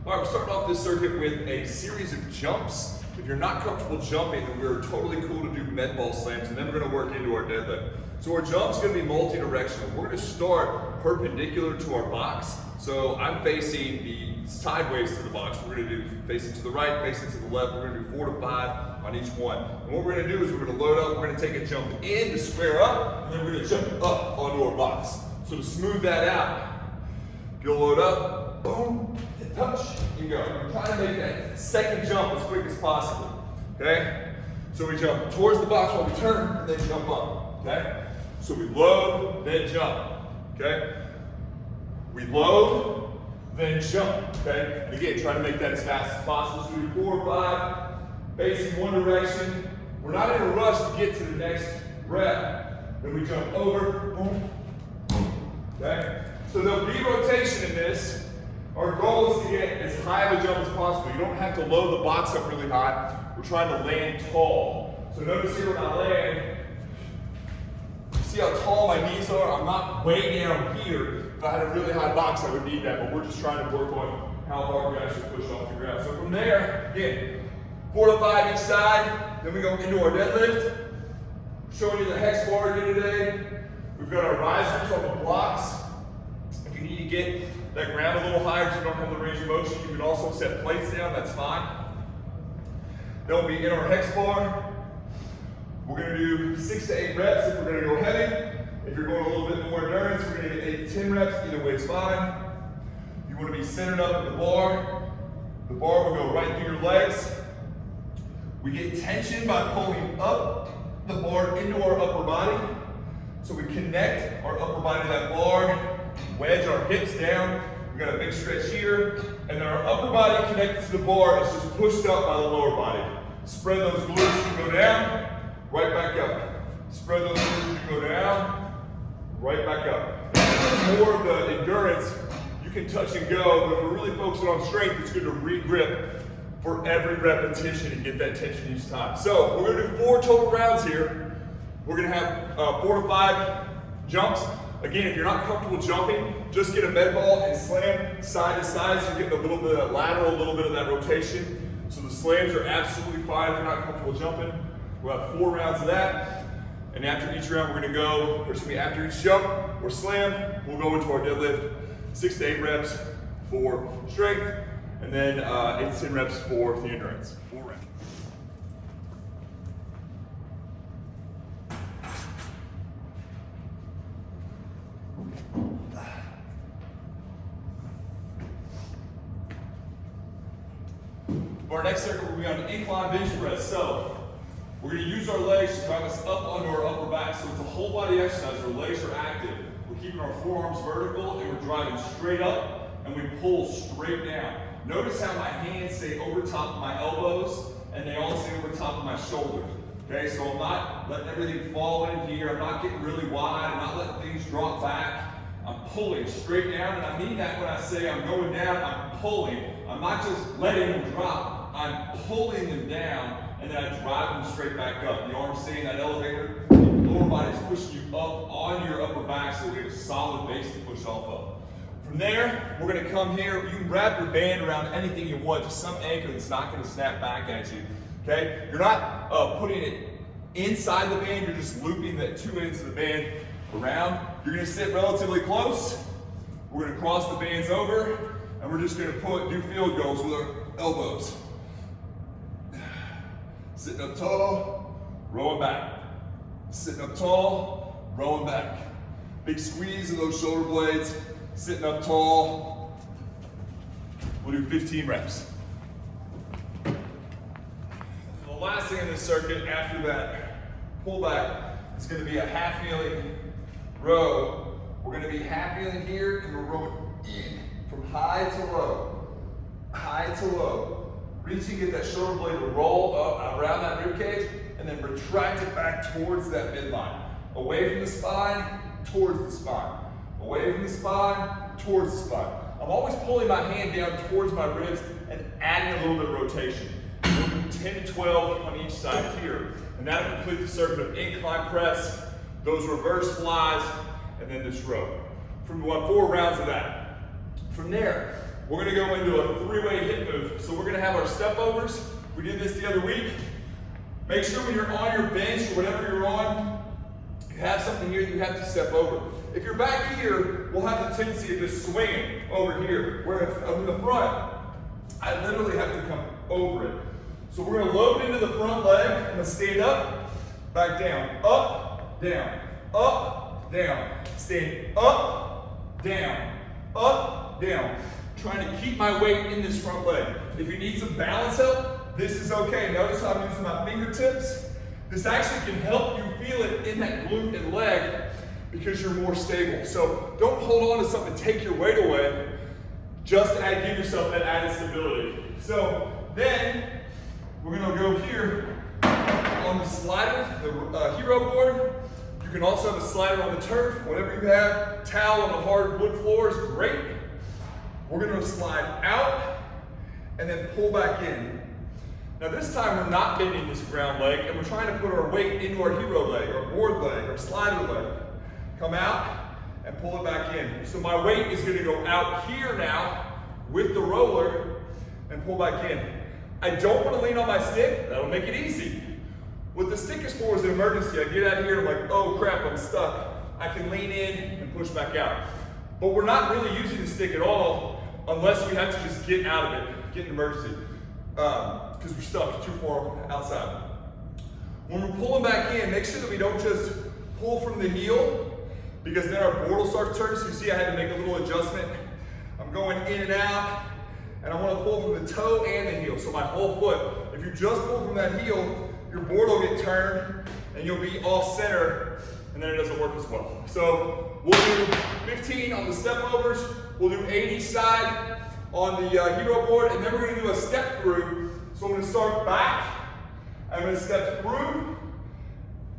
All right, we're starting off this circuit with a series of jumps. If you're not comfortable jumping, then we're totally cool to do med ball slams, and then we're gonna work into our deadlift. So our jump's gonna be multi-directional. We're gonna start perpendicular to our box. So I'm facing the sideways to the box. We're gonna do facing to the right, facing to the left. We're gonna do 4 to 5 on each one. And what we're gonna do is we're gonna load up, we're gonna take a jump in to square up, and then we're gonna jump up onto our box. So to smooth that out, you'll load up, boom, hit touch, you go. We're trying to make that second jump as quick as possible, okay? So we jump towards the box while we turn, and then jump up, okay? So we load, then jump, okay? We load, then jump, okay? And again, try to make that as fast as possible. So we do 4 or 5, facing one direction. We're not in a rush to get to the next rep. Then we jump over, boom, okay? So there'll be rotation in this. Our goal is to get as high of a jump as possible. You don't have to load the box up really high. We're trying to land tall. So notice here when I land, see how tall my knees are? I'm not way down here. If I had a really high box, I would need that, but we're just trying to work on how hard we actually push off the ground. So from there, again, 4 to 5 each side, then we go into our deadlift. Showing you the hex bar again today. We've got our risers on the blocks. If you need to get that ground a little higher so you don't have the range of motion, you can also set plates down, that's fine. Then we'll be in our hex bar. We're gonna do 6 to 8 reps if we're gonna go heavy. If you're going a little bit more endurance, we're gonna get 8 to 10 reps, either way is fine. You wanna be centered up in the bar. The bar will go right through your legs. We get tension by pulling up the bar into our upper body. So we connect our upper body to that bar, wedge our hips down. We got a big stretch here, and then our upper body connected to the bar is just pushed up by the lower body. Spread those glutes, you go down, right back up. Spread those glutes, you go down, right back up. More of the endurance, you can touch and go, but if we're really focusing on strength, it's good to re-grip for every repetition and get that tension each time. So we're gonna do 4 total rounds here. We're gonna have 4 to 5 jumps. Again, if you're not comfortable jumping, just get a med ball and slam side to side so you're getting a little bit of that lateral, a little bit of that rotation. So the slams are absolutely fine if you're not comfortable jumping. We'll have 4 rounds of that. And after each round, we're gonna go, or excuse me, after each jump or slam, we'll go into our deadlift, 6 to 8 reps for strength, and then 8 to 10 reps for the endurance. 4 rounds. For our next circuit, we'll be on an incline bench press. So we're going to use our legs to drive us up onto our upper back. So it's a whole body exercise. Our legs are active. We're keeping our forearms vertical and we're driving straight up and we pull straight down. Notice how my hands stay over top of my elbows and they all stay over top of my shoulders. Okay, so I'm not letting everything fall in here. I'm not getting really wide. I'm not letting things drop back. I'm pulling straight down, and I mean that when I say I'm going down, I'm pulling. I'm not just letting them drop. I'm pulling them down, and then I drive them straight back up. The arms stay in that elevator. The lower body's pushing you up on your upper back so we have a solid base to push off of. From there, we're gonna come here. You can wrap your band around anything you want, just some anchor that's not gonna snap back at you, okay? You're not putting it inside the band, you're just looping the 2 ends of the band around. You're gonna sit relatively close. We're gonna cross the bands over, and we're just gonna do field goals with our elbows. Sitting up tall, rowing back. Sitting up tall, rowing back. Big squeeze of those shoulder blades. Sitting up tall. We'll do 15 reps. The last thing in this circuit after that pull back is gonna be a half kneeling row. We're gonna be half kneeling here and we're rowing in from high to low. High to low. Reaching, get that shoulder blade to roll up around that rib cage and then retract it back towards that midline. Away from the spine, towards the spine. Away from the spine, towards the spine. I'm always pulling my hand down towards my ribs and adding a little bit of rotation. We'll do 10 to 12 on each side here. And that'll complete the circuit of incline press, those reverse flies, and then this row. We'll have 4 rounds of that. From there, we're gonna go into a three-way hip move. So we're gonna have our step overs. We did this the other week. Make sure when you're on your bench or whatever you're on, you have something here that you have to step over. If you're back here, we'll have the tendency of just swinging over here. Where if I'm in the front, I literally have to come over it. So we're gonna load into the front leg. I'm gonna stand up, back down, up, down, up, down. Stand up, down, up, down. Trying to keep my weight in this front leg. If you need some balance help, this is okay. Notice how I'm using my fingertips. This actually can help you feel it in that glute and leg because you're more stable. So don't hold on to something and take your weight away. Just give yourself that added stability. So then we're gonna go here on the slider, the hero board. You can also have a slider on the turf, whatever you have. Towel on the hard wood floor is great. We're gonna slide out and then pull back in. Now this time we're not bending this ground leg and we're trying to put our weight into our hero leg, our board leg, our slider leg. Come out and pull it back in. So my weight is gonna go out here now with the roller and pull back in. I don't wanna lean on my stick, that'll make it easy. What the stick is for is an emergency. I get out here and I'm like, oh crap, I'm stuck. I can lean in and push back out. But we're not really using the stick at all unless we have to just get out of it, get an emergency, because we're stuck too far outside. When we're pulling back in, make sure that we don't just pull from the heel, because then our board will start to turn. So you see I had to make a little adjustment. I'm going in and out, and I want to pull from the toe and the heel, so my whole foot. If you just pull from that heel, your board will get turned, and you'll be off center, and then it doesn't work as well. So we'll do 15 on the step overs, we'll do 80 side on the hero board, and then we're gonna do a step through. So I'm gonna start back, I'm gonna step through,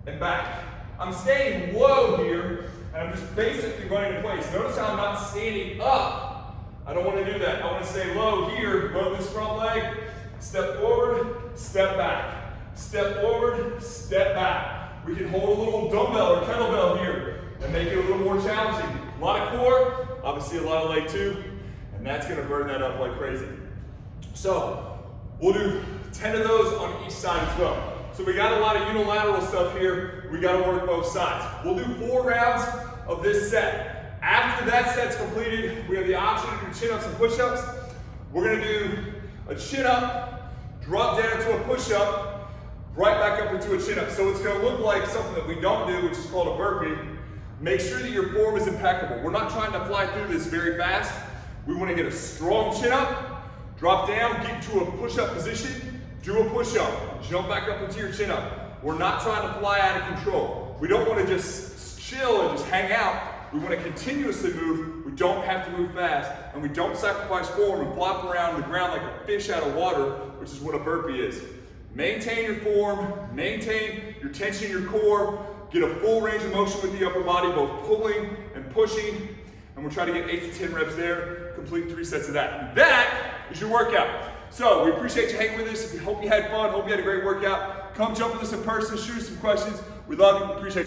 and back. I'm staying low here, and I'm just basically going into place. Notice how I'm not standing up. I don't wanna do that. I wanna stay low here, low this front leg, step forward, step back. Step forward, step back. We can hold a little dumbbell or kettlebell here and make it a little more challenging. A lot of core, obviously a lot of leg too, and that's gonna burn that up like crazy. So we'll do 10 of those on each side as well. So we got a lot of unilateral stuff here. We gotta work both sides. We'll do 4 rounds of this set. After that set's completed, we have the option to do chin-ups and push-ups. We're gonna do a chin-up, drop down into a push-up, right back up into a chin-up. So it's gonna look like something that we don't do, which is called a burpee. Make sure that your form is impeccable. We're not trying to fly through this very fast. We wanna get a strong chin-up, drop down, get to a push-up position, do a push-up, jump back up into your chin-up. We're not trying to fly out of control. We don't wanna just chill and just hang out. We wanna continuously move. We don't have to move fast, and we don't sacrifice form and flop around the ground like a fish out of water, which is what a burpee is. Maintain your form, maintain your tension in your core, get a full range of motion with the upper body, both pulling and pushing, and we'll try to get 8 to 10 reps there, complete 3 sets of that. And that is your workout. So we appreciate you hanging with us. We hope you had fun, hope you had a great workout. Come jump with us in person, shoot us some questions. We love you, appreciate you.